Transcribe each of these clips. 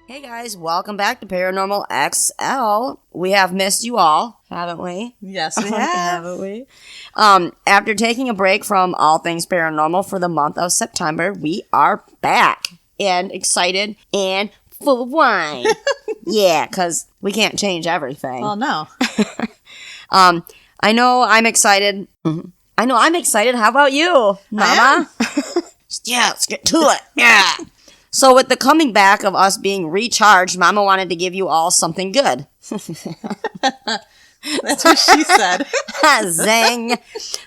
Hey guys, welcome back to Paranormal XL. We have missed you all, haven't we? Yes, we have. Haven't we? After taking a break from all things paranormal for the month of September, we are back and excited and full of wine. Yeah, because we can't change everything. Well, no. I know I'm excited. How about you, Mama? Yeah, let's get to it. Yeah. So with the coming back of us being recharged, Mama wanted to give you all something good. That's what she said. Zing.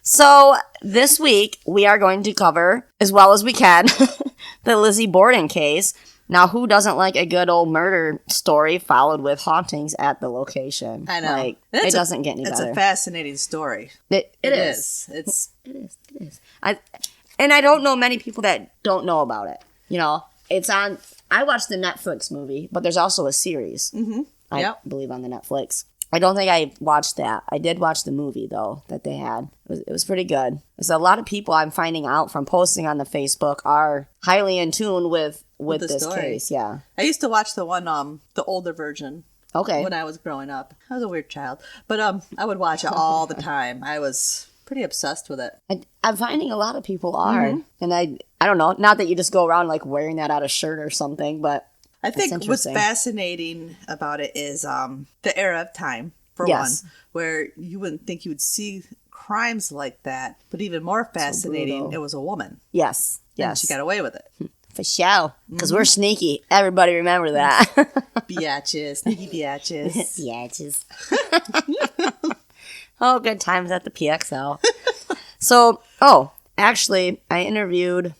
So this week, we are going to cover, as well as we can, the Lizzie Borden case. Now, who doesn't like a good old murder story followed with hauntings at the location? I know. It doesn't get any better. It's a fascinating story. It is. It is. I don't know many people that don't know about it. You know, it's on. I watched the Netflix movie, but there's also a series. Mm-hmm. I believe on the Netflix. I don't think I watched that. I did watch the movie though that they had. It was pretty good. There's a lot of people I'm finding out from posting on the Facebook are highly in tune with this story. Case. Yeah, I used to watch the one, the older version. Okay. When I was growing up, I was a weird child, but I would watch it all the time. I was pretty obsessed with it. I'm finding a lot of people are, and I don't know. Not that you just go around like wearing that out of shirt or something, but I think what's fascinating about it is the era of time for one, where you wouldn't think you would see crimes like that, but even more fascinating, it was a woman. Yes, and she got away with it. For sure, because we're sneaky. Everybody remember that. Biatches, sneaky biatches. Biatches. Oh, good times at the PXL. So, actually, I interviewed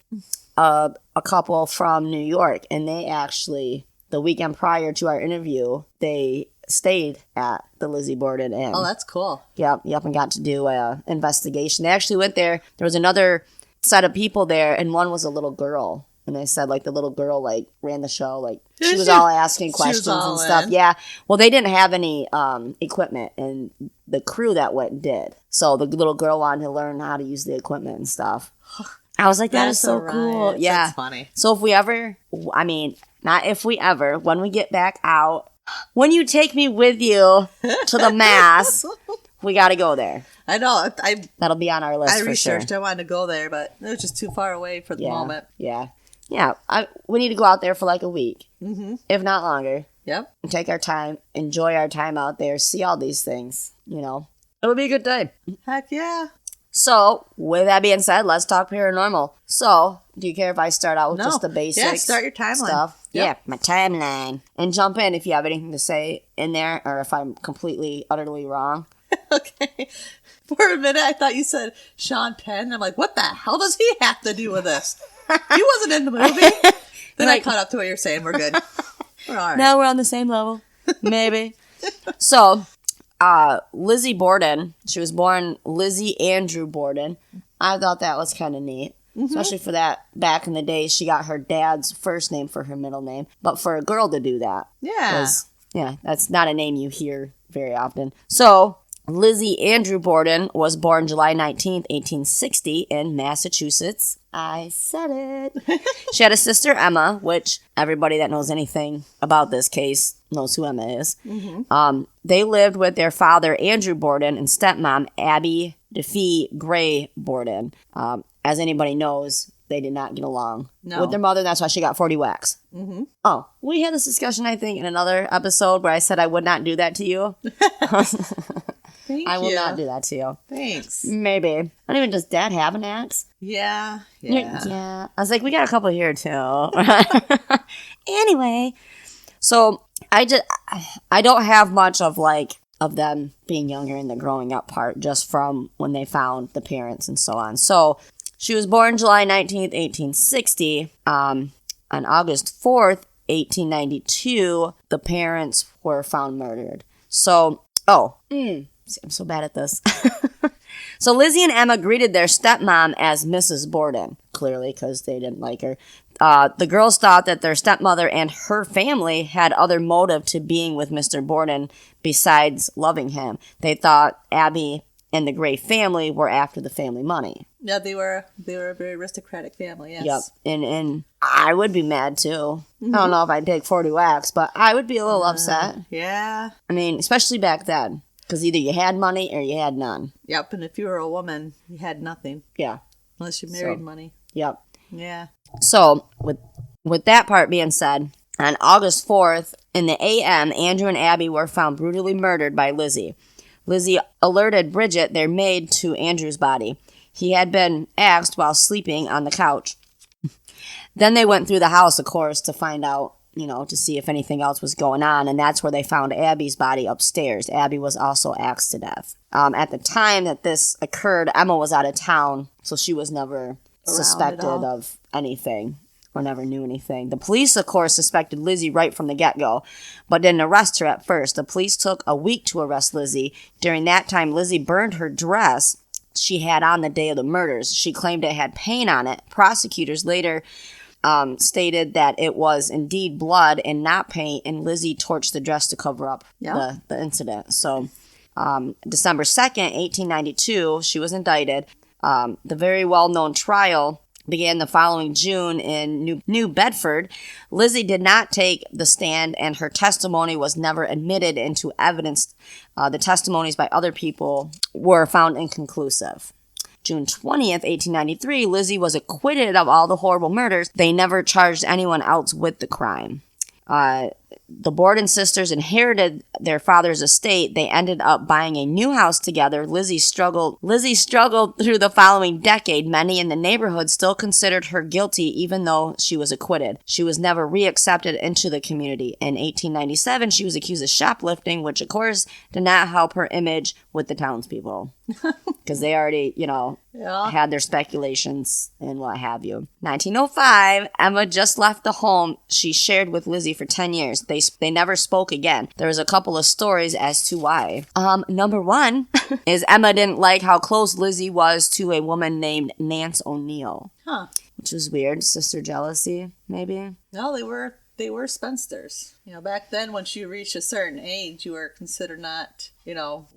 a couple from New York, and they actually, the weekend prior to our interview, they stayed at the Lizzie Borden Inn. Oh, that's cool. Yep, and got to do an investigation. They actually went there. There was another set of people there, and one was a little girl. And they said, like, the little girl, like, ran the show. Like, she was all asking questions and stuff. Yeah. Well, they didn't have any equipment, and the crew that went did. So the little girl wanted to learn how to use the equipment and stuff. I was like, that is so cool. Yeah. That's funny. So if we ever, not if we ever, when we get back out, when you take me with you to the mass, we got to go there. I know. That'll be on our list for sure. I researched. I wanted to go there, but it was just too far away for the moment. Yeah. Yeah, we need to go out there for like a week, if not longer. Yep. And take our time, enjoy our time out there, see all these things, you know. It'll be a good day. Heck yeah. So, with that being said, let's talk paranormal. So, do you care if I start out with just the basics? Yeah, start your timeline. Stuff? Yep. Yeah, my timeline. And jump in if you have anything to say in there, or if I'm completely, utterly wrong. Okay. For a minute, I thought you said Sean Penn. I'm like, what the hell does he have to do with this? He wasn't in the movie. Then I caught up to what you're saying. We're good. We're all right. Now we're on the same level. Maybe. So, Lizzie Borden, she was born Lizzie Andrew Borden. I thought that was kind of neat. Especially for that, back in the day, she got her dad's first name for her middle name. But for a girl to do that. Yeah. That's not a name you hear very often. So, Lizzie Andrew Borden was born July 19th, 1860 in Massachusetts. I said it. She had a sister, Emma, which everybody that knows anything about this case knows who Emma is. They lived with their father, Andrew Borden, and stepmom, Abby DeFee Gray Borden. As anybody knows, they did not get along with their mother. That's why she got 40 whacks. Oh, we had this discussion, I think, in another episode where I said I would not do that to you. I will not do that to you. Thanks. Maybe. I don't even, does Dad have an axe? Yeah. I was like, we got a couple here too. Anyway, so I don't have much of them being younger in the growing up part, just from when they found the parents and so on. So she was born July 19th, 1860. On August 4th, 1892, the parents were found murdered. So, See, I'm so bad at this. So Lizzie and Emma greeted their stepmom as Mrs. Borden, clearly because they didn't like her. The girls thought that their stepmother and her family had other motive to being with Mr. Borden besides loving him. They thought Abby and the Gray family were after the family money. Yeah, they were a very aristocratic family, yes. Yep. And I would be mad too. I don't know if I'd take 40 whacks, but I would be a little upset. Yeah. I mean, especially back then. Because either you had money or you had none. Yep, and if you were a woman, you had nothing. Yeah. Unless you married money. Yep. Yeah. So, with that part being said, on August 4th, in the a.m., Andrew and Abby were found brutally murdered by Lizzie. Lizzie alerted Bridget, their maid, to Andrew's body. He had been axed while sleeping on the couch. Then they went through the house, of course, to find out, to see if anything else was going on, and that's where they found Abby's body upstairs. Abby was also axed to death. At the time that this occurred, Emma was out of town, so she was never suspected of anything or never knew anything. The police, of course, suspected Lizzie right from the get-go, but didn't arrest her at first. The police took a week to arrest Lizzie. During that time, Lizzie burned her dress she had on the day of the murders. She claimed it had paint on it. Prosecutors later stated that it was indeed blood and not paint, and Lizzie torched the dress to cover up the incident. So December 2nd, 1892, she was indicted. The very well-known trial began the following June in New Bedford. Lizzie did not take the stand, and her testimony was never admitted into evidence. The testimonies by other people were found inconclusive. June 20th, 1893, Lizzie was acquitted of all the horrible murders. They never charged anyone else with the crime. The Borden sisters inherited their father's estate. They ended up buying a new house together. Lizzie struggled through the following decade. Many in the neighborhood still considered her guilty even though she was acquitted. She was never reaccepted into the community. In 1897, she was accused of shoplifting, which of course did not help her image with the townspeople. Because they already, had their speculations and what have you. 1905, Emma just left the home she shared with Lizzie for 10 years. They never spoke again. There was a couple of stories as to why. Number one is Emma didn't like how close Lizzie was to a woman named Nance O'Neill. Huh. Which was weird. Sister jealousy, maybe? No, they were spinsters. Back then, once you reached a certain age, you were considered not,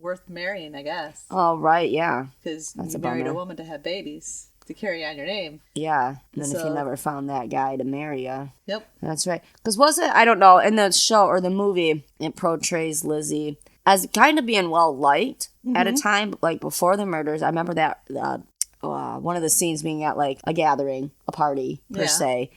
worth marrying, I guess. Oh, right, yeah. Because you married a woman to have babies, to carry on your name. Yeah, and then if you never found that guy to marry you. Yep. That's right. Because I don't know, in the show or the movie, it portrays Lizzie as kind of being well-liked at a time, like before the murders. I remember that... one of the scenes being at like a gathering, a party per se.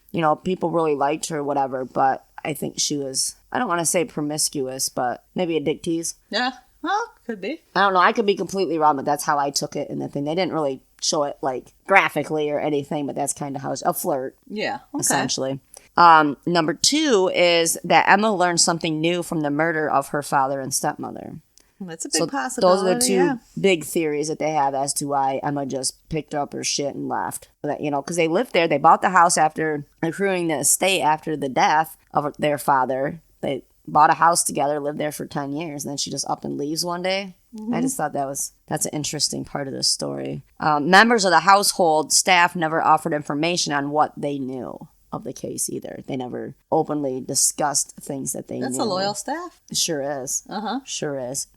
People really liked her, whatever, but I think she was, I don't want to say promiscuous, but maybe a dick tease. Yeah, well, could be. I don't know, I could be completely wrong, but that's how I took it in the thing. They didn't really show it like graphically or anything, but that's kind of how a flirt. Yeah, okay. Essentially. Number two is that Emma learned something new from the murder of her father and stepmother. That's a big possibility. Those are the two big theories that they have as to why Emma just picked up her shit and left. Because they lived there. They bought the house after accruing the estate after the death of their father. They bought a house together, lived there for 10 years, and then she just up and leaves one day. I just thought that's an interesting part of the story. Members of the household staff never offered information on what they knew of the case either. They never openly discussed things that they knew. That's a loyal staff. It sure is. Sure is.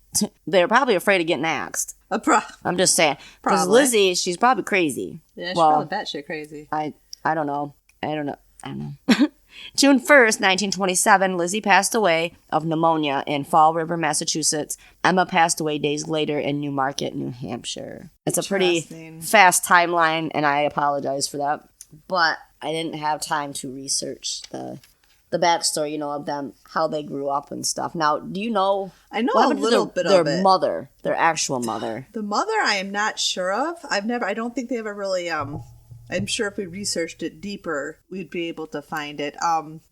They're probably afraid of getting axed. I'm just saying. Because Lizzie, she's probably crazy. Yeah, she's probably batshit crazy. I don't know. June 1st, 1927, Lizzie passed away of pneumonia in Fall River, Massachusetts. Emma passed away days later in Newmarket, New Hampshire. It's a pretty fast timeline, and I apologize for that. But I didn't have time to research the backstory, of them, how they grew up and stuff. Now, do you know? I know a little bit of it. Their mother, their actual mother. The mother, I am not sure of. I don't think they ever really. I'm sure if we researched it deeper, we'd be able to find it.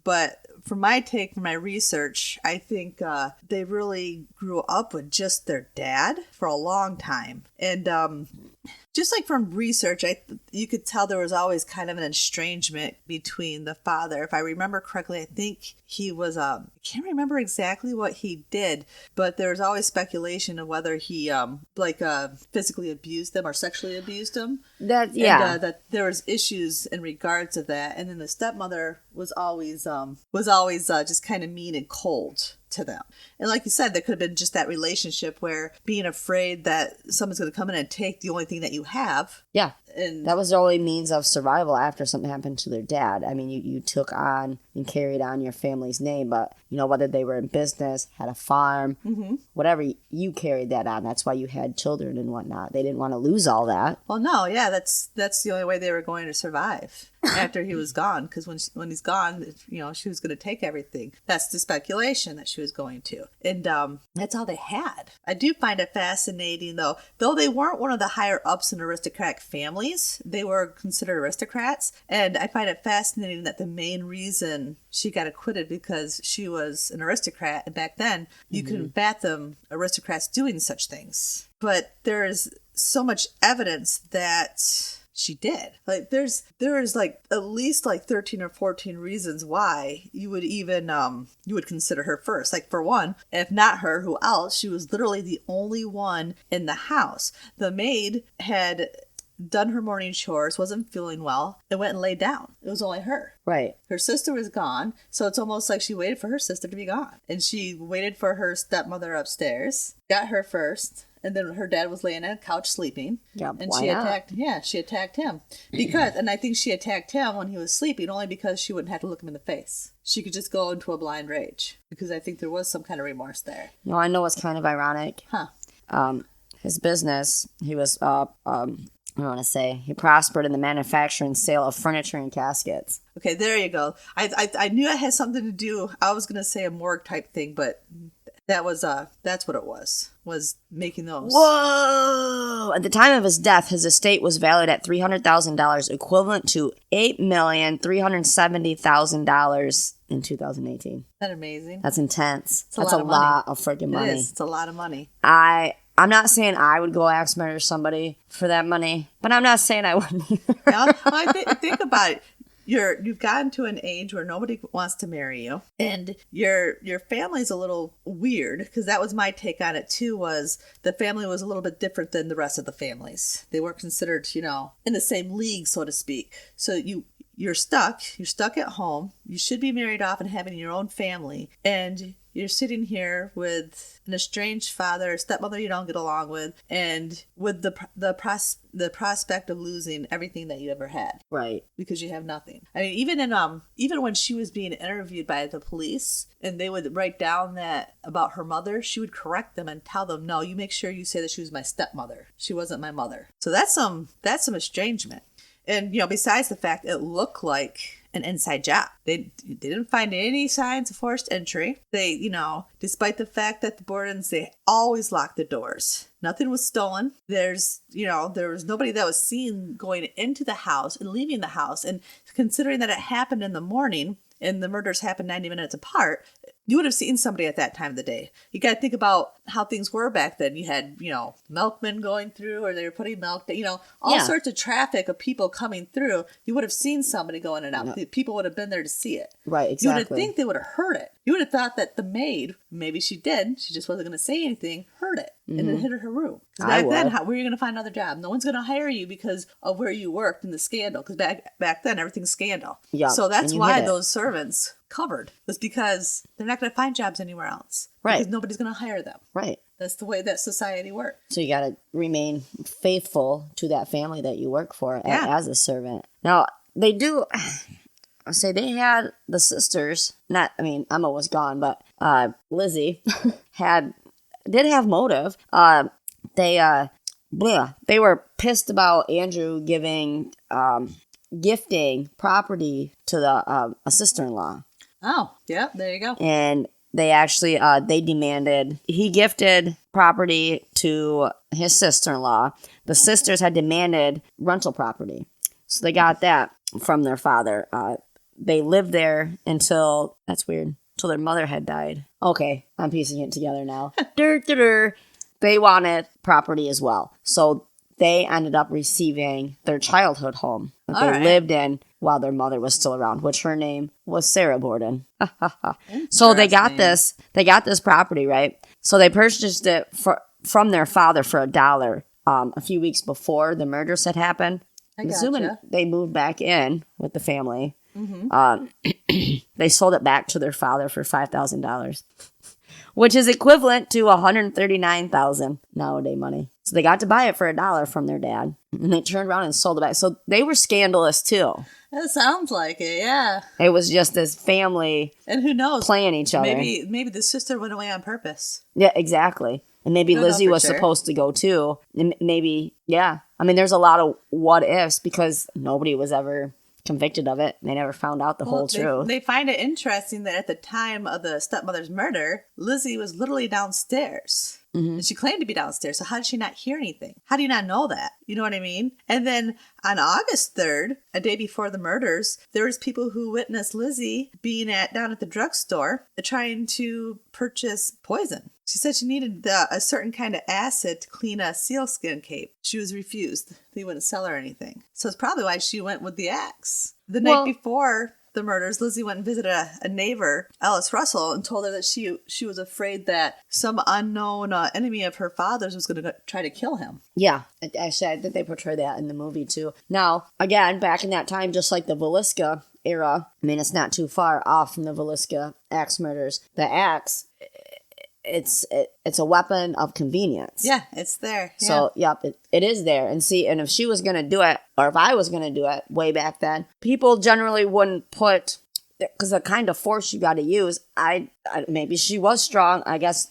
But from my research, I think they really grew up with just their dad for a long time, and just like from research, you could tell there was always kind of an estrangement between the father. If I remember correctly, I think he was, I can't remember exactly what he did, but there was always speculation of whether he, physically abused them or sexually abused them. That That there was issues in regards to that. And then the stepmother was always just kind of mean and cold to them. And like you said, there could have been just that relationship where being afraid that someone's going to come in and take the only thing that you have. Yeah. And that was their only means of survival after something happened to their dad. I mean, you took on and carried on your family's name, but, whether they were in business, had a farm, whatever, you carried that on. That's why you had children and whatnot. They didn't want to lose all that. Well, no, yeah, that's the only way they were going to survive after he was gone, because when he's gone, she was going to take everything. That's the speculation that she was going to. And that's all they had. I do find it fascinating, though they weren't one of the higher ups in aristocratic families, they were considered aristocrats. And I find it fascinating that the main reason she got acquitted because she was an aristocrat, and back then you couldn't fathom aristocrats doing such things. But there is so much evidence that she did. Like there is like at least like 13 or 14 reasons why you would even you would consider her first. Like, for one, if not her, who else? She was literally the only one in the house. The maid had done her morning chores, wasn't feeling well, and went and laid down. It was only her. Right. Her sister was gone, so it's almost like she waited for her sister to be gone. And she waited for her stepmother upstairs, got her first, and then her dad was laying on a couch sleeping. Yeah, and why she not? attacked him. And I think she attacked him when he was sleeping only because she wouldn't have to look him in the face. She could just go into a blind rage, because I think there was some kind of remorse there. I know what's kind of ironic. His business, he was he prospered in the manufacture and sale of furniture and caskets. Okay, there you go. I knew it had something to do. I was gonna say a morgue type thing, but that's what it was making those. Whoa! At the time of his death, his estate was valued at $300,000, equivalent to $8,370,000 in 2018. Isn't that amazing? That's intense. That's a lot of freaking money. It is. It's a lot of money. I'm not saying I would go axe murder somebody for that money, but I'm not saying I wouldn't either. Think about it. You've gotten to an age where nobody wants to marry you, and your family's a little weird, because that was my take on it too. Was the family was a little bit different than the rest of the families. They weren't considered, in the same league, so to speak. So you're stuck at home. You should be married off and having your own family, and you're sitting here with an estranged father, a stepmother you don't get along with, and with the prospect of losing everything that you ever had. Right. Because you have nothing. I mean, even when she was being interviewed by the police, and they would write down that about her mother, she would correct them and tell them, no, you make sure you say that she was my stepmother. She wasn't my mother. So that's some estrangement. And, besides the fact it looked like an inside job. They didn't find any signs of forced entry. They, despite the fact that the Bordens, they always locked the doors. Nothing was stolen. There was nobody that was seen going into the house and leaving the house. And considering that it happened in the morning and the murders happened 90 minutes apart, you would have seen somebody at that time of the day. You got to think about how things were back then. You had, milkmen going through, or they were putting milk, all sorts of traffic of people coming through. You would have seen somebody go in and out. No. People would have been there to see it. Right, exactly. You would have think they would have heard it. You would have thought that the maid, maybe she did, she just wasn't going to say anything, heard it, and then hid her room. Back then, where are you going to find another job? No one's going to hire you because of where you worked and the scandal. Because back then, everything's scandal. Yeah. So that's why those servants covered, was because they're not going to find jobs anywhere else. Right. Because nobody's going to hire them. Right. That's the way that society works. So you got to remain faithful to that family that you work for as a servant. Now, they do... I say they had the sisters, Emma was gone, but Lizzie did have motive. They were pissed about Andrew gifting property to a sister-in-law. Oh, yeah, there you go. And they actually, they demanded, he gifted property to his sister-in-law. The sisters had demanded rental property. So they got that from their father. They lived there until their mother had died. Okay, I'm piecing it together now. They wanted property as well. So they ended up receiving their childhood home that All they right. lived in while their mother was still around, which her name was Sarah Borden. So they got this property, right? So they purchased it from their father for $1 a few weeks before the murders had happened. I'm assuming they moved back in with the family. They sold it back to their father for $5,000, which is equivalent to $139,000 nowadays money. So they got to buy it for $1 from their dad, and they turned around and sold it back. So they were scandalous too. That sounds like it, yeah. It was just this family, and who knows, playing each other. Maybe the sister went away on purpose. Yeah, exactly. And maybe Lizzie was supposed to go too. And maybe, yeah. I mean, there's a lot of what ifs because nobody was ever convicted of it. They never found out the whole truth. They find it interesting that at the time of the stepmother's murder, Lizzie was literally downstairs. And she claimed to be downstairs. So how did she not hear anything? How do you not know that? You know what I mean? And then on August 3rd, a day before the murders, there was people who witnessed Lizzie being down at the drugstore trying to purchase poison. She said she needed a certain kind of acid to clean a sealskin cape. She was refused. They wouldn't sell her anything. So it's probably why she went with the axe. The night before the murders, Lizzie went and visited a neighbor, Alice Russell, and told her that she was afraid that some unknown enemy of her father's was going to try to kill him. Yeah, actually, I think they portray that in the movie too. Now, again, back in that time, just like the Villisca era, I mean, it's not too far off from the Villisca axe murders. The axe, it's a weapon of convenience. Yeah, it's there. Yeah. So, yep, it is there. And see, and if she was going to do it, or if I was going to do it way back then, people generally wouldn't put, because the kind of force you got to use, maybe she was strong, I guess,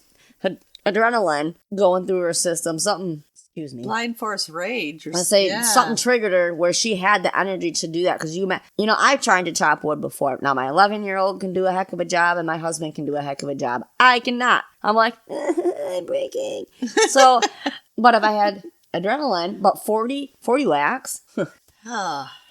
adrenaline going through her system, something. Excuse me. Blind force rage. I say something triggered her where she had the energy to do that. Because I've tried to chop wood before. Now my 11-year-old can do a heck of a job, and my husband can do a heck of a job. I cannot. I'm like, I'm breaking. So, but if I had adrenaline, but 40 whacks.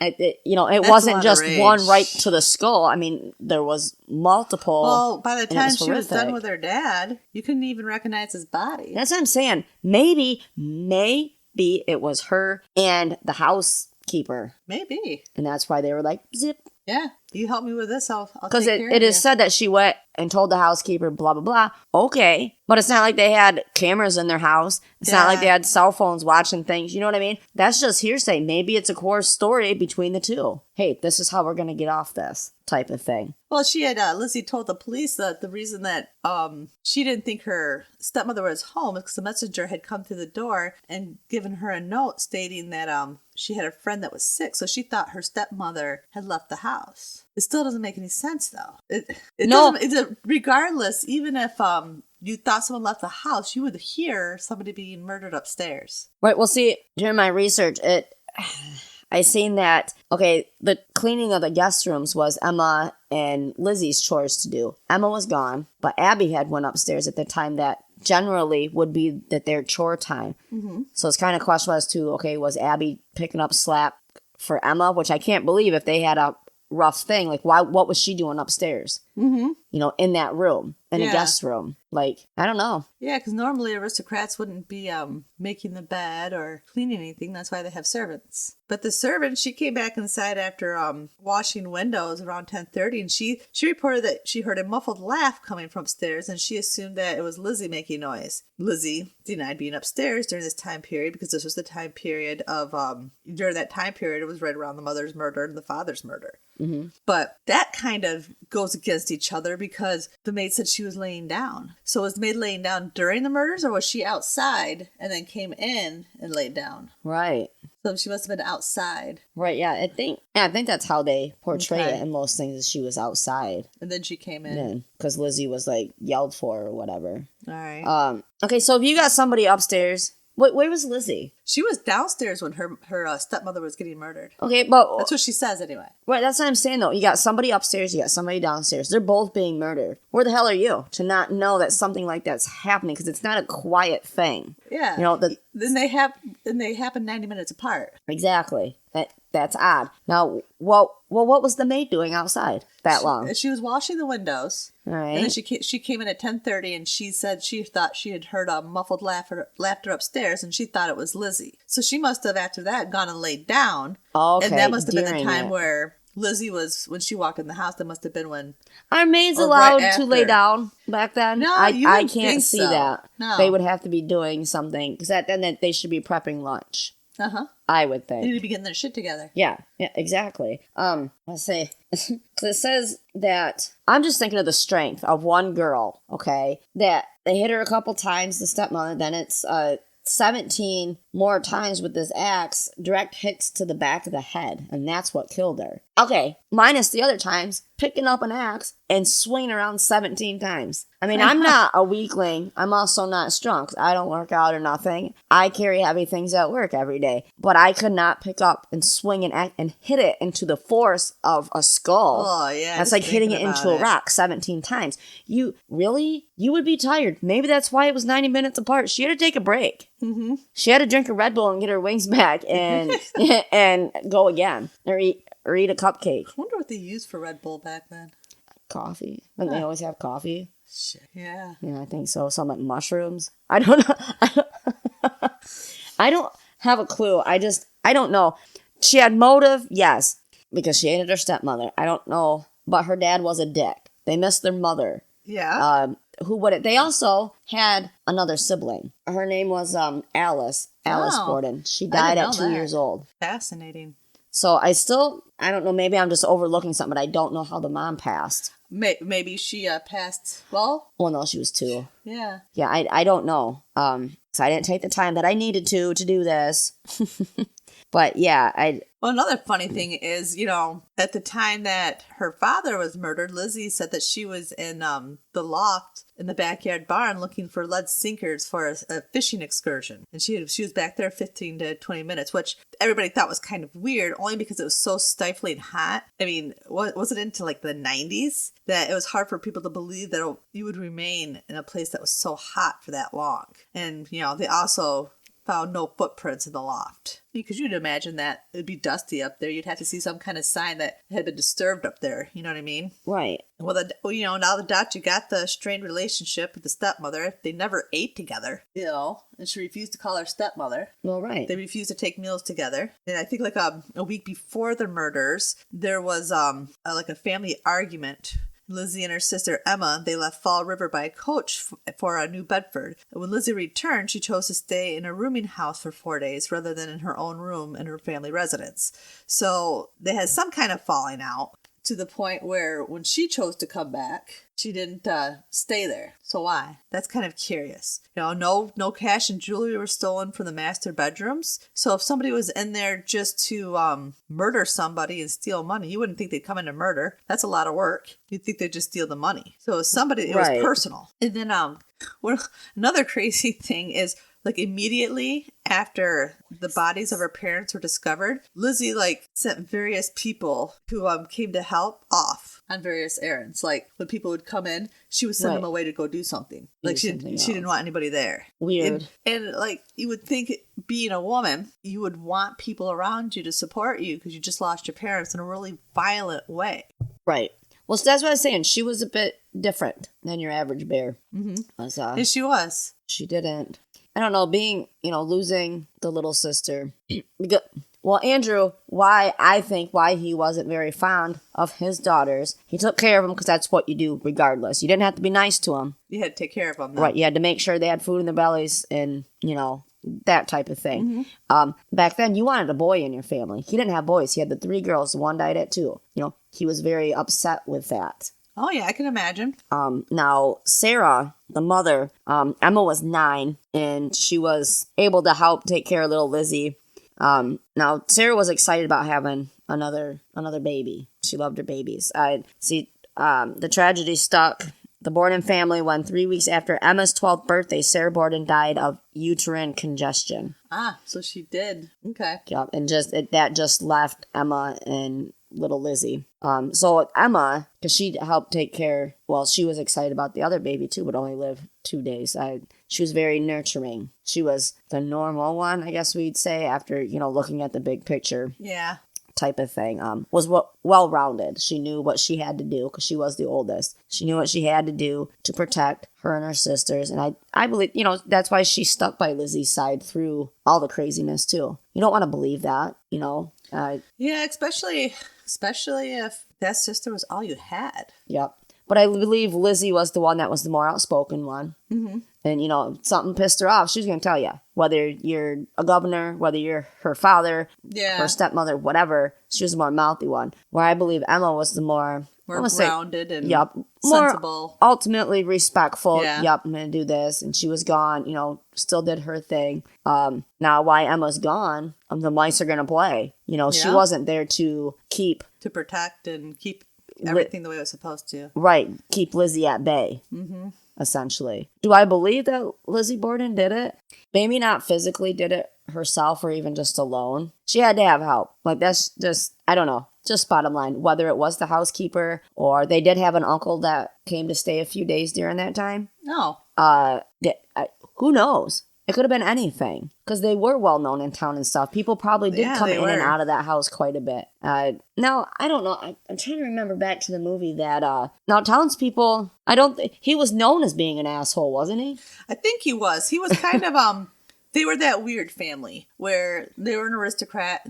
It wasn't just one right to the skull. I mean, there was multiple. Well, by the time she was done with her dad, you couldn't even recognize his body. That's what I'm saying. Maybe it was her and the housekeeper. Maybe. And that's why they were like, zip. Yeah. You help me with this, I'll take care of you. Because it is said that she went and told the housekeeper, blah, blah, blah. Okay. But it's not like they had cameras in their house. It's not like they had cell phones watching things. You know what I mean? That's just hearsay. Maybe it's a core story between the two. Hey, this is how we're going to get off this type of thing. Well, she had, Lizzie told the police that the reason that she didn't think her stepmother was home is because the messenger had come through the door and given her a note stating that she had a friend that was sick. So she thought her stepmother had left the house. It still doesn't make any sense, though. Regardless, even if you thought someone left the house, you would hear somebody being murdered upstairs. Right. Well, see, during my research, I seen that, okay, the cleaning of the guest rooms was Emma and Lizzie's chores to do. Emma was gone, but Abby had went upstairs at the time that generally would be their chore time. Mm-hmm. So it's kind of questionable as to, okay, was Abby picking up slack for Emma, which I can't believe if they had a rough thing. Like, what was she doing upstairs? Mm-hmm. In that room, in a guest room. Like, I don't know. Yeah, because normally aristocrats wouldn't be making the bed or cleaning anything. That's why they have servants. But the servant, she came back inside after washing windows around 10:30, and she reported that she heard a muffled laugh coming from upstairs, and she assumed that it was Lizzie making noise. Lizzie denied being upstairs during this time period because this was the time period of during that time period, it was right around the mother's murder and the father's murder. Mm-hmm. But that kind of goes against each other because the maid said she was laying down. So was the maid laying down during the murders, or was she outside and then came in and laid down? Right. So she must have been outside. Right, yeah. I think that's how they portray it in most things, is she was outside. And then she came in. Because Lizzie was, like, yelled for or whatever. All right. Okay, so if you got somebody upstairs, where was Lizzie? She was downstairs when her stepmother was getting murdered. Okay, but... That's what she says anyway. Right, that's what I'm saying, though. You got somebody upstairs, you got somebody downstairs. They're both being murdered. Where the hell are you to not know that something like that's happening? Because it's not a quiet thing. Yeah. Then they happen 90 minutes apart. Exactly. That's odd. Now, what was the maid doing outside that long? She was washing the windows. All right. And then she came in at 10:30, and she said she thought she had heard a muffled laughter upstairs, and she thought it was Lizzie. Lizzie. So she must have, after that, gone and laid down. Okay, and that must have been the during time it. where Lizzie was, when she walked in the house, that must have been when... Are maids Or allowed right to lay after. down back then? No, I you I wouldn't can't think see so. that. No. They would have to be doing something, because then they should be prepping lunch. Uh-huh. I would They need think. to be getting their shit together. Yeah, exactly. Let's see. So it says that I'm just thinking of the strength of one girl, okay? That they hit her a couple times, the stepmother, then it's 17 more times with this axe, direct hits to the back of the head, and that's what killed her. Okay, minus the other times, picking up an axe and swinging around 17 times. I mean, I'm not a weakling. I'm also not strong, 'cause I don't work out or nothing. I carry heavy things at work every day, but I could not pick up and swing an axe and hit it into the force of a skull. Oh, yeah. That's just like hitting it thinking into about a rock 17 times. You would be tired. Maybe that's why it was 90 minutes apart. She had to take a break. Mm-hmm. She had to drink a Red Bull and get her wings back and and go again or eat a cupcake. I wonder what they used for Red Bull back then. Coffee. And they always have coffee. Shit. Yeah. Yeah, I think so. Some like mushrooms. I don't know. I don't have a clue. I don't know. She had motive, yes, because she hated her stepmother. I don't know, but her dad was a dick. They missed their mother. Yeah. They also had another sibling. Her name was Alice Borden. She died didn't at know 2 that. years old. Fascinating. So I don't know, maybe I'm just overlooking something, but I don't know how the mom passed. Maybe she passed. Well, No, she was 2. yeah. Yeah, I don't know. So I didn't take the time that I needed to do this. But yeah, Well, another funny thing is, at the time that her father was murdered, Lizzie said that she was in the loft in the backyard barn looking for lead sinkers for a fishing excursion. And she was back there 15 to 20 minutes, which everybody thought was kind of weird, only because it was so stifling hot. I mean, was it into like the 90s that it was hard for people to believe that you would remain in a place that was so hot for that long? And, they also found no footprints in the loft. Because you'd imagine that it would be dusty up there. You'd have to see some kind of sign that had been disturbed up there. You know what I mean? right. Well, now the doctor got the strained relationship with the stepmother. They never ate together, and she refused to call her stepmother. Well, right. They refused to take meals together. And I think like a week before the murders, there was like a family argument. Lizzie and her sister Emma, they left Fall River by coach for New Bedford. When Lizzie returned, she chose to stay in a rooming house for 4 days rather than in her own room in her family residence. So they had some kind of falling out to the point where when she chose to come back, she didn't stay there. So why? That's kind of curious. No cash and jewelry were stolen from the master bedrooms. So if somebody was in there just to murder somebody and steal money, you wouldn't think they'd come in to murder. That's a lot of work. You'd think they'd just steal the money. So it was personal. And then another crazy thing is, like, immediately after the bodies of her parents were discovered, Lizzie sent various people who came to help off on various errands. Like when people would come in, she would send them away to go do something. Like she didn't want anybody there. Weird. And you would think, being a woman, you would want people around you to support you because you just lost your parents in a really violent way. Right. Well, so that's what I was saying. She was a bit different than your average bear. Mm-hmm. And she was. She didn't. I don't know, losing the little sister. Well, Andrew, why he wasn't very fond of his daughters. He took care of them because that's what you do regardless. You didn't have to be nice to them. You had to take care of them, though. Right, you had to make sure they had food in their bellies and, that type of thing. Mm-hmm. Back then, you wanted a boy in your family. He didn't have boys. He had the 3 girls. One died at 2. He was very upset with that. Oh, yeah, I can imagine. Now, Sarah, the mother, Emma was 9, and she was able to help take care of little Lizzie. Now, Sarah was excited about having another baby. She loved her babies. The tragedy stuck the Borden family when 3 weeks after Emma's 12th birthday, Sarah Borden died of uterine congestion. Ah, so she did. Okay. Yep, and that just left Emma and little Lizzie. So Emma, because she helped take care, she was excited about the other baby too, but only lived 2 days. She was very nurturing. She was the normal one, I guess we'd say, after, looking at the big picture. Yeah. type of thing. Was well-rounded. She knew what she had to do because she was the oldest. She knew what she had to do to protect her and her sisters. And I believe, that's why she stuck by Lizzie's side through all the craziness too. You don't want to believe that, Yeah, especially if that sister was all you had. Yep. But I believe Lizzie was the one that was the more outspoken one. Mm-hmm. And, if something pissed her off, she was going to tell you. Whether you're a governor, whether you're her father, her stepmother, whatever, she was the more mouthy one. Where I believe Emma was the more grounded and sensible. More ultimately respectful. Yeah. Yep, I'm going to do this. And she was gone, still did her thing. Now, why Emma's gone, the mice are going to play. She wasn't there to protect and keep everything the way it was supposed to. Right. Keep Lizzie at bay. Mm-hmm. Essentially. Do I believe that Lizzie Borden did it? Maybe not physically did it herself or even just alone. She had to have help. Like, that's just, I don't know. Just bottom line. Whether it was the housekeeper or they did have an uncle that came to stay a few days during that time. No. Who knows? It could have been anything because they were well known in town and stuff. People probably did come in and out of that house quite a bit. Now, I don't know. I'm trying to remember back to the movie that now townspeople. He was known as being an asshole, wasn't he? I think he was. He was kind of They were that weird family where they were an aristocrat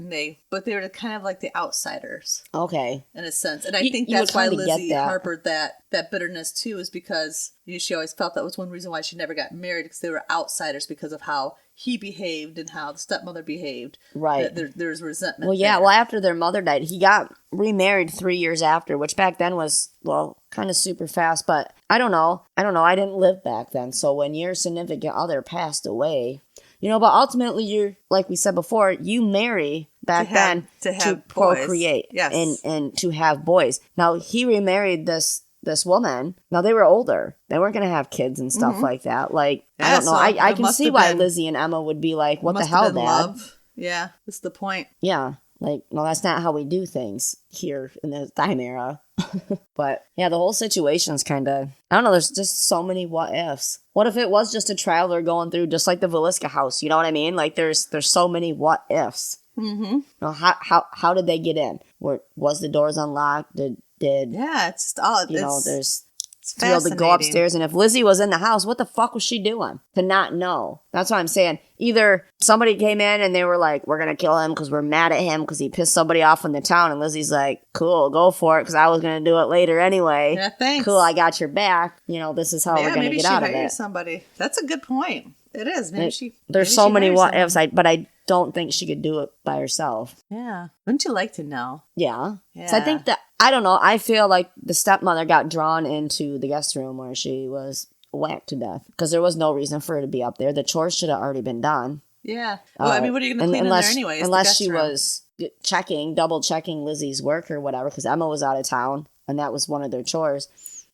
but they were kind of like the outsiders. Okay. In a sense. And I think that's why Lizzie harbored that bitterness too, is because she always felt that was one reason why she never got married, because they were outsiders because of how he behaved and how the stepmother behaved. Right. There's resentment. Well, yeah. Well, after their mother died, he got remarried 3 years after, which back then was, kind of super fast. But I don't know. I didn't live back then. So when your significant other passed away, but ultimately you're, like we said before, you marry back then to procreate. Yes. And to have boys. Now, he remarried this woman. Now, they were older. They weren't going to have kids and stuff like that. Like, I don't know. I can see why Lizzie and Emma would be like, what the hell, Dad? Love. Yeah, that's the point. Yeah. Like, no, that's not how we do things here in the time era. But, yeah, the whole situation's kind of, I don't know, there's just so many what ifs. What if it was just a traveler going through, just like the Villisca house? You know what I mean? Like, there's so many what ifs. Mm-hmm. How did they get in? Was the doors unlocked? Yeah, it's all, there's... To be able to go upstairs, and if Lizzie was in the house, what the fuck was she doing to not know? That's what I'm saying. Either somebody came in and they were like, we're gonna kill him because we're mad at him because he pissed somebody off in the town, and Lizzie's like, cool, go for it because I was gonna do it later anyway. Yeah, thanks. Cool, I got your back. This is how we're gonna get out of it. Maybe she somebody. That's a good point. It is. There's so many what ifs, but I don't think she could do it by herself. Yeah. Wouldn't you like to know? Yeah. So I think that, I don't know, I feel like the stepmother got drawn into the guest room where she was whacked to death because there was no reason for her to be up there. The chores should have already been done. Yeah. Well, what are you going to clean in there anyway? Unless she was double checking Lizzie's work or whatever, because Emma was out of town and that was one of their chores.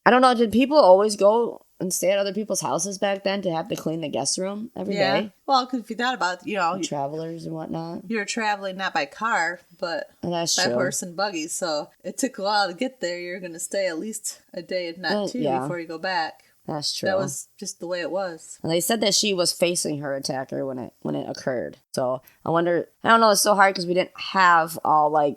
I don't know. Did people always go and stay at other people's houses back then to have to clean the guest room every day? Well, because if you thought about it, travelers and whatnot. You're traveling not by car, but by horse and buggy. So it took a while to get there. You're going to stay at least a day, if not two, before you go back. That's true. That was just the way it was. And they said that she was facing her attacker when it occurred. So I wonder. I don't know. It's so hard because we didn't have all the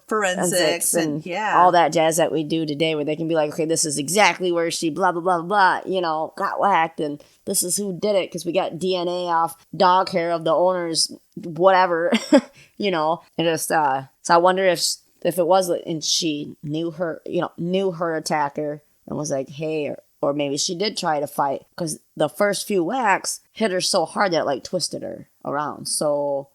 forensics and all that jazz that we do today, where they can be like, okay, this is exactly where she blah blah blah blah, got whacked, and this is who did it because we got DNA off dog hair of the owner's whatever, and just so I wonder if it was and she knew her attacker and was like, hey, or maybe she did try to fight because the first few whacks hit her so hard that it twisted her around. So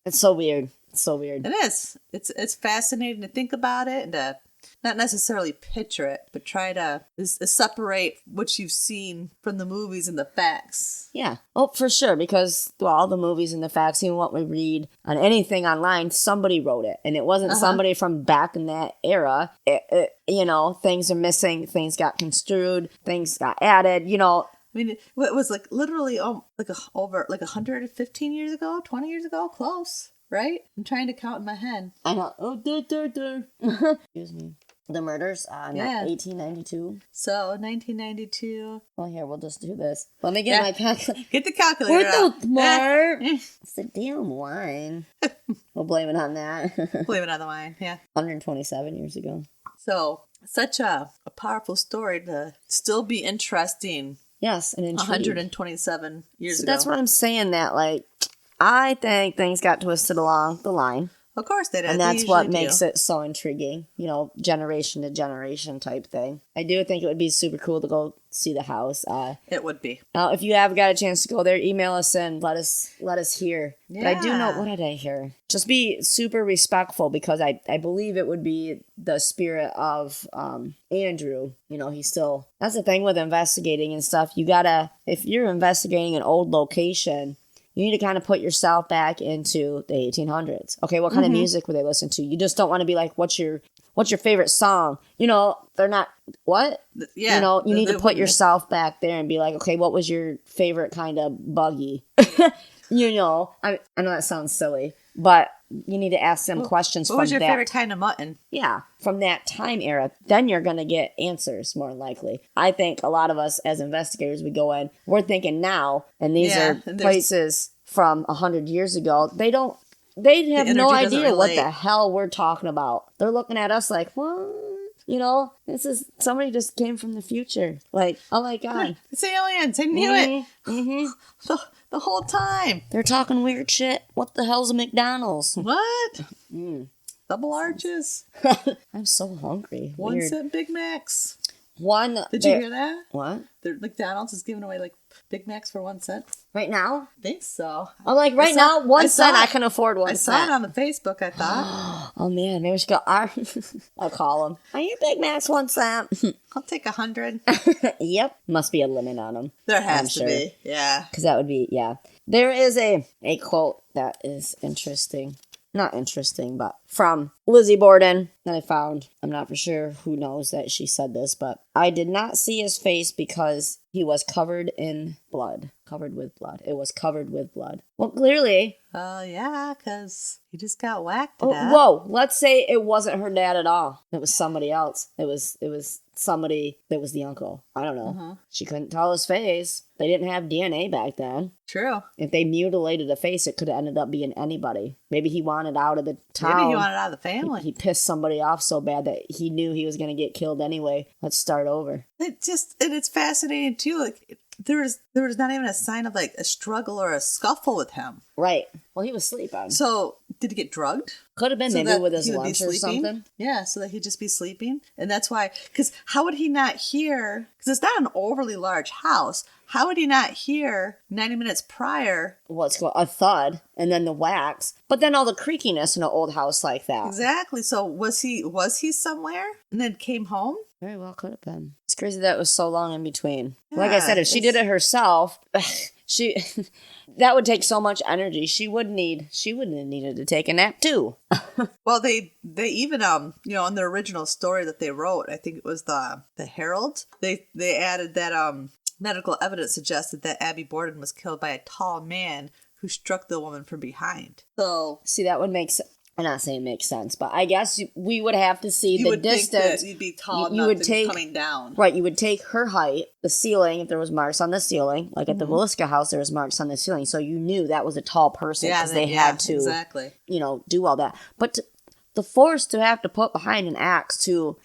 it's so weird. So weird. It is. It's fascinating to think about it and to not necessarily picture it, but try to separate what you've seen from the movies and the facts. Yeah. Oh, for sure. Because all the movies and the facts, even what we read on anything online, somebody wrote it. And it wasn't somebody from back in that era. Things are missing. Things got construed. Things got added. I mean, it was literally over 115 years ago, 20 years ago, close. Right? I'm trying to count in my head. I know. Oh, Excuse me. The murders? Yeah. 1892. So, 1992. Well, here, we'll just do this. Let me get my calculator. Get the calculator We're so out. smart. It's the damn wine. We'll blame it on that. Blame it on the wine, yeah. 127 years ago. So, such a powerful story to still be interesting. Yes, and intrigued. 127 years ago. That's what I'm saying, that, like, I think things got twisted along the line. Of course they did. And that's what makes it so intriguing, generation to generation type thing. I do think it would be super cool to go see the house. It would be. If you have got a chance to go there, email us in. Let us hear. Yeah. But I do know, what did I hear? Just be super respectful, because I believe it would be the spirit of Andrew. He's still... That's the thing with investigating and stuff. You gotta... If you're investigating an old location... You need to kind of put yourself back into the 1800s. Okay, what kind of music would they listen to? You just don't want to be like, what's your favorite song? They're not, what? Yeah. You need to put yourself back there and be like, okay, what was your favorite kind of buggy? I know that sounds silly, but you need to ask them questions from that. What was your favorite kind of mutton? Yeah, from that time era. Then you're going to get answers, more than likely. I think a lot of us as investigators, we go in, we're thinking now, and these are places from 100 years ago. They have no idea what the hell we're talking about. They're looking at us like, what? This is, somebody just came from the future. Like, oh my God. It's aliens. I knew it. Mm-hmm. The whole time. They're talking weird shit. What the hell's a McDonald's? What? Double arches. I'm so hungry. 1 cent Big Macs. Did you hear that? What? McDonald's is giving away Big Macs for 1 cent. Right now? I think so. I'm like, now, 1 cent, I can afford 1 cent. I saw it on the Facebook, I thought. Oh man, maybe we should go. I'll call them. Are your Big Macs 1 cent? I'll take 100. Yep. Must be a limit on them. There has to be. Yeah. Because that would be, yeah. There is a quote that is interesting. Not interesting, but from Lizzie Borden that I found. I'm not for sure who knows that she said this, but I did not see his face because he was covered in blood. Covered with blood. It was covered with blood. Well, clearly. Yeah, because he just got whacked to death. Whoa, let's say it wasn't her dad at all. It was somebody else. It was somebody that was the uncle. I don't know. She couldn't tell his face. They didn't have DNA back then. True. If they mutilated a face, it could have ended up being anybody. Maybe he wanted out of the town. Maybe he wanted out of the family. He pissed somebody off so bad that he knew he was going to get killed anyway. Let's start over. It's fascinating too. There was not even a sign of a struggle or a scuffle with him. Right. Well, he was sleeping. So did he get drugged? Could have been, so maybe with his lunch or something. Yeah, so that he'd just be sleeping. And that's why, because how would he not hear, because it's not an overly large house, how would he not hear 90 minutes prior? What's called a thud, and then the wax, but then all the creakiness in an old house like that. Exactly. So was he somewhere and then came home? Very well could have been. It's crazy that it was so long in between. Yeah, like I said, if she did it herself, that would take so much energy. She wouldn't have needed to take a nap too. Well, they even in the original story that they wrote, I think it was the Herald. They added that medical evidence suggested that Abby Borden was killed by a tall man who struck the woman from behind. So see, that would make sense. I'm not saying it makes sense, but I guess we would have to see the distance. Think that you'd be tall enough to be coming down. Right, you would take her height, the ceiling, if there was marks on the ceiling, like at the Velisca house, there was marks on the ceiling, so you knew that was a tall person because they had to, exactly. Do all that. But the force to have to put behind an axe to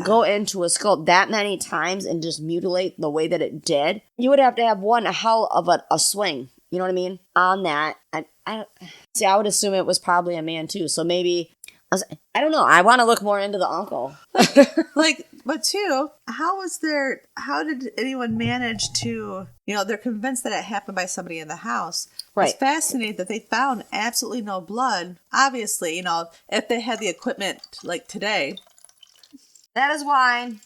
go into a skull that many times and just mutilate the way that it did, you would have to have one hell of a swing. You know what I mean? On that, I would assume it was probably a man too. So maybe, I don't know. I want to look more into the uncle. But too, how did anyone manage to, they're convinced that it happened by somebody in the house. Right. It's fascinating that they found absolutely no blood. Obviously, if they had the equipment like today. That is wine.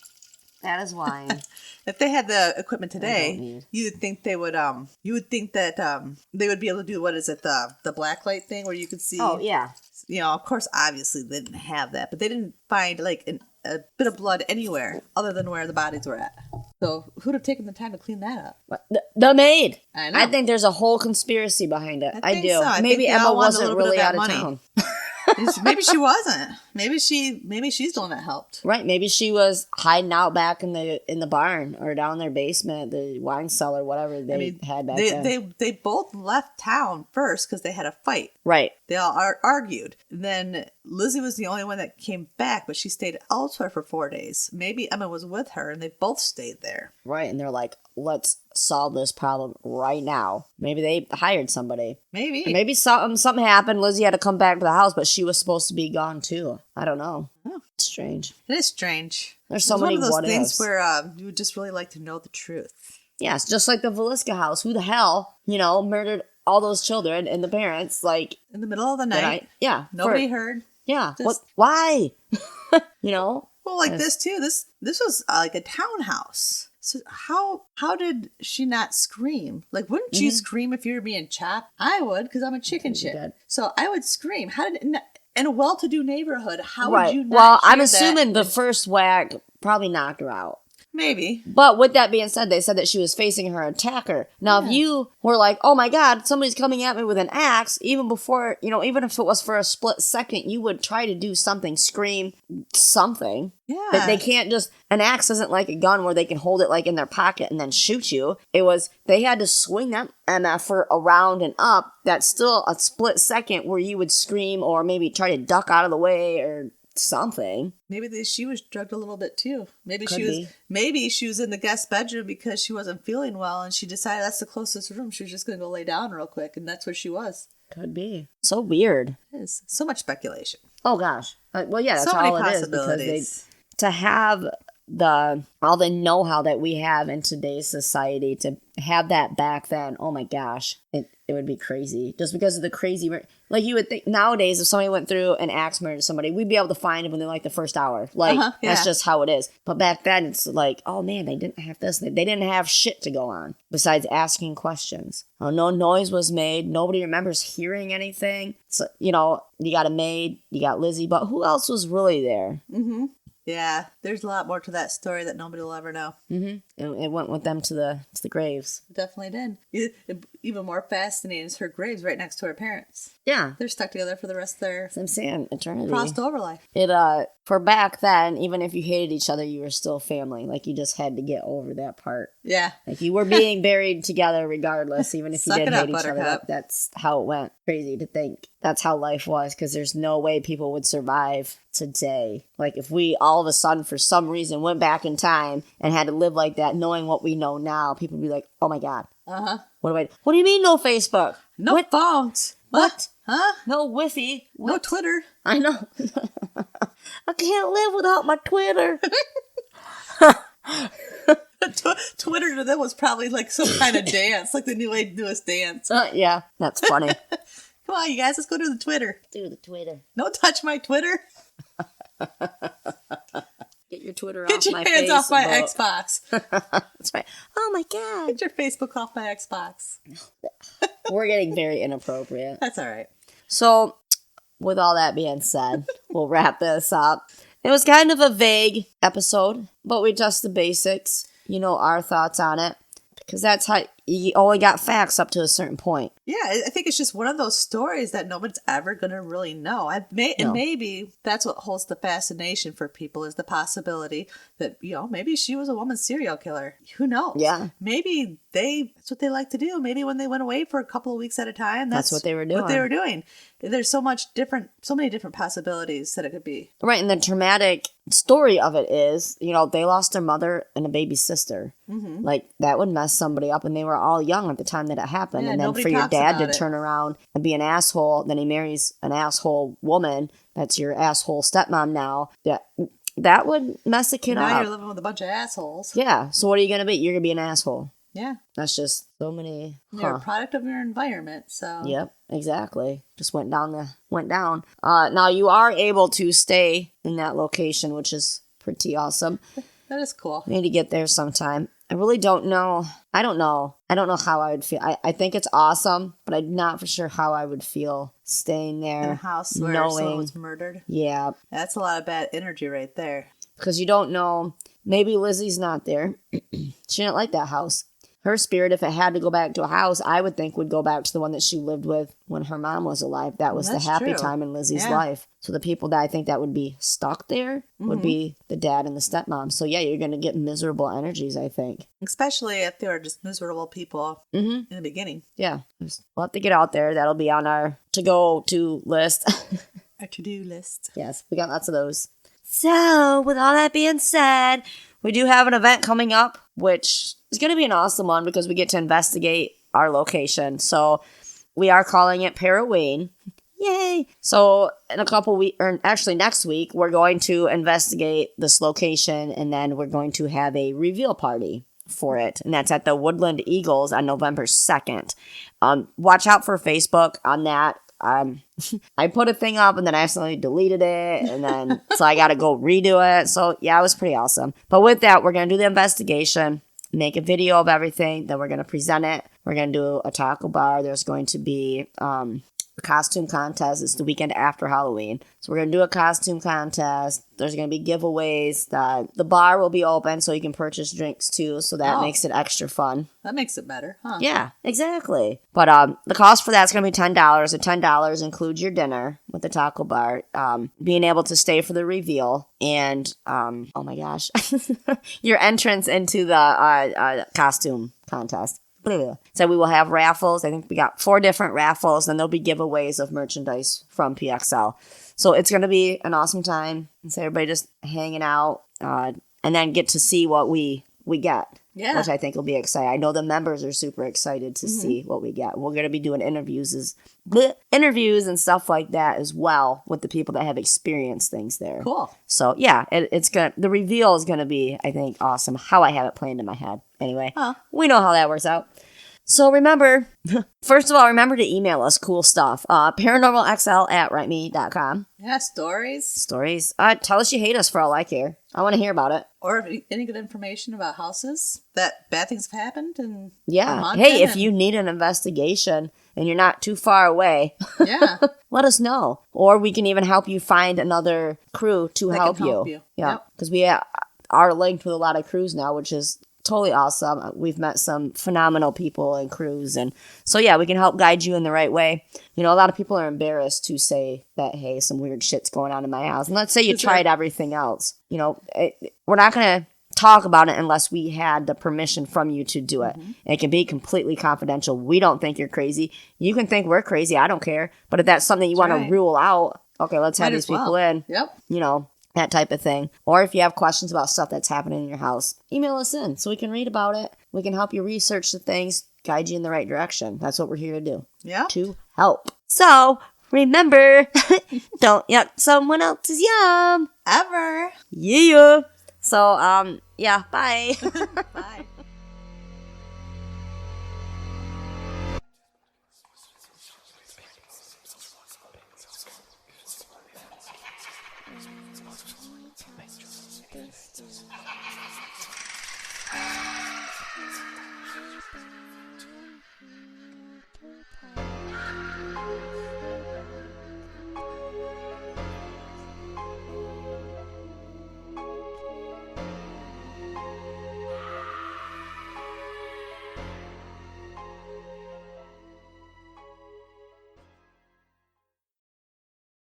That is wine. If they had the equipment today, you would think they would. You would think that they would be able to do, what is it, the black light thing where you could see. Oh yeah. Of course, obviously they didn't have that, but they didn't find a bit of blood anywhere other than where the bodies were at. So who'd have taken the time to clean that up? The maid. I know. I think there's a whole conspiracy behind it. I do. So. Maybe Emma wasn't really out of town. Maybe she wasn't. Maybe she's the one that helped. Right. Maybe she was hiding out back in the barn or down in their basement, the wine cellar, whatever they had back then. They both left town first because they had a fight. Right. They all argued. Then Lizzie was the only one that came back, but she stayed elsewhere for 4 days. Maybe Emma was with her and they both stayed there. Right. And they're like, let's solve this problem right now. Maybe they hired somebody. Maybe. And maybe something happened. Lizzie had to come back to the house, but she was supposed to be gone too. I don't know. Oh. It's strange. It is strange. There's so many what ifs. One of those things ifs. where you would just really like to know the truth. Yes, just like the Velisca house. Who the hell, murdered all those children and the parents, like... In the middle of the night. Yeah. Nobody heard. Yeah. Just, what? Why? Well, like this too. This was like a townhouse. So how did she not scream? Like, wouldn't you scream if you were being chopped? I would, because I'm a chicken shit. So I would scream. How did in a well-to-do neighborhood? How would you not? Well, I'm hear assuming that? the first whack probably knocked her out. Maybe. But with that being said, they said that she was facing her attacker. Now, if you were like, oh my God, somebody's coming at me with an axe, even before, even if it was for a split second, you would try to do something, scream something. Yeah. But they can't an axe isn't like a gun where they can hold it like in their pocket and then shoot you. They had to swing that MF around and up. That's still a split second where you would scream or maybe try to duck out of the way or something. Maybe she was drugged a little bit too. Maybe Could she was in the guest bedroom because she wasn't feeling well and she decided that's the closest room. She was just going to go lay down real quick, and that's where she was. Could be. So weird. It is. So much speculation. Oh gosh. Well, yeah, that's so many all it is, possibilities. because to have all the know-how that we have in today's society, to have that back then, oh my gosh, it would be crazy. Just because of the crazy, like you would think nowadays, if somebody went through an axe murder to somebody, we'd be able to find them within like the first hour. Like that's just how it is. But back then, it's like, oh man, they didn't have this. They didn't have shit to go on besides asking questions. No noise was made. Nobody remembers hearing anything. So you got a maid, you got Lizzie, but who else was really there? Mm-hmm. Yeah, there's a lot more to that story that nobody will ever know. Mm-hmm. It went with them to the graves. It definitely did. Even more fascinating is her graves right next to her parents. Yeah, they're stuck together for the rest of their. I'm saying eternity. Crossed over life. For back then, even if you hated each other, you were still family. Like you just had to get over that part. Yeah, like you were being buried together regardless, even if you did hate each other. That's how it went. Crazy to think that's how life was, because there's no way people would survive today. Like if we all of a sudden for some reason went back in time and had to live like that, knowing what we know now, people would be like, oh my God. What do you mean no Facebook? No phones. What? Huh? No Wi-Fi. What? No Twitter. I know. I can't live without my Twitter. Twitter to them was probably like some kind of dance, like the newest dance. Yeah, that's funny. Come on, you guys, let's go to the Twitter. Do the Twitter. Don't touch my Twitter. Get your Twitter Get off your my hands Facebook. off my Xbox. That's right. Oh my God. Get your Facebook off my Xbox. We're getting very inappropriate. That's all right. So, with all that being said, we'll wrap this up. It was kind of a vague episode, but we just the basics, our thoughts on it. Because that's how you only got facts up to a certain point. Yeah, I think it's just one of those stories that nobody's ever going to really know. And maybe that's what holds the fascination for people, is the possibility that, maybe she was a woman serial killer. Who knows? Yeah. Maybe that's what they like to do. Maybe when they went away for a couple of weeks at a time, that's what they were doing. There's so many different possibilities that it could be. Right, and the traumatic story of it is, they lost their mother and a baby sister. Mm-hmm. Like, that would mess somebody up, and they were all young at the time that it happened. Yeah, and then for your dad to turn around and be an asshole, then he marries an asshole woman, that's your asshole stepmom now, that would mess a kid up. Now you're living with a bunch of assholes. Yeah, so what are you going to be? You're going to be an asshole. Yeah. That's just so many. You're a product of your environment, so. Yep, exactly. Just went down. Now you are able to stay in that location, which is pretty awesome. That is cool. We need to get there sometime. I really don't know. I don't know how I would feel. I think it's awesome, but I'm not for sure how I would feel staying there. In a house where someone was murdered. Yeah. That's a lot of bad energy right there. Because you don't know. Maybe Lizzie's not there. She didn't like that house. her spirit, if it had to go back to a house, I would think would go back to the one that she lived with when her mom was alive. That was the happy time in Lizzie's life. So the people that I think that would be stuck there would be the dad and the stepmom. So yeah, you're going to get miserable energies, I think. Especially if they were just miserable people in the beginning. Yeah. We'll have to get out there. That'll be on our to-go-to list. Our to-do list. Yes, we got lots of those. So, with all that being said, we do have an event coming up, which is going to be an awesome one because we get to investigate our location. So, we are calling it Paraween. Yay! So, in a couple weeks, or actually next week, we're going to investigate this location, and then we're going to have a reveal party for it. And that's at the Woodland Eagles on November 2nd. Watch out for Facebook on that. I put a thing up and then I accidentally deleted it, and then so I got to go redo it. So yeah, it was pretty awesome. But with that, we're going to do the investigation, make a video of everything, then we're going to present it. We're going to do a taco bar. There's going to be a costume contest. It's the weekend after Halloween. So we're going to do a costume contest. There's going to be giveaways. The bar will be open so you can purchase drinks too. So that makes it extra fun. That makes it better, huh? Yeah, exactly. But the cost for that's going to be $10. The $10 includes your dinner with the taco bar, being able to stay for the reveal, and, oh my gosh, your entrance into the costume contest. So we will have raffles. I think we got 4 different raffles, and there'll be giveaways of merchandise from PXL. So it's going to be an awesome time. And so everybody just hanging out, and then get to see what we get. Yeah. Which I think will be exciting. I know the members are super excited to see what we get. We're going to be doing interviews and stuff like that as well with the people that have experienced things there. Cool. So yeah, the reveal is gonna be, I think, awesome. How I have it planned in my head. Anyway, we know how that works out. So remember, first of all, remember to email us cool stuff. paranormalxl@writeme.com. Yeah, stories. Stories. Tell us you hate us for all I care. I want to hear about it. Or any good information about houses that bad things have happened. And hey, if you need an investigation and you're not too far away, let us know. Or we can even help you find another crew to help you. Yeah, because we are linked with a lot of crews now, which is totally awesome. We've met some phenomenal people and crews, and so yeah, we can help guide you in the right way. You know, a lot of people are embarrassed to say that, hey, some weird shit's going on in my house, and let's say you tried everything else. You know, we're not gonna talk about it unless we had the permission from you to do it. It can be completely confidential. We don't think you're crazy. You can think we're crazy. I don't care. But if that's something you want to rule out, okay, let's have these people in. Yep. You know, that type of thing. Or if you have questions about stuff that's happening in your house, email us in so we can read about it. We can help you research the things, guide you in the right direction. That's what we're here to do. Yeah. To help. So, remember, don't yuck someone else's yum. Ever. Yeah. So, yeah, bye. Bye.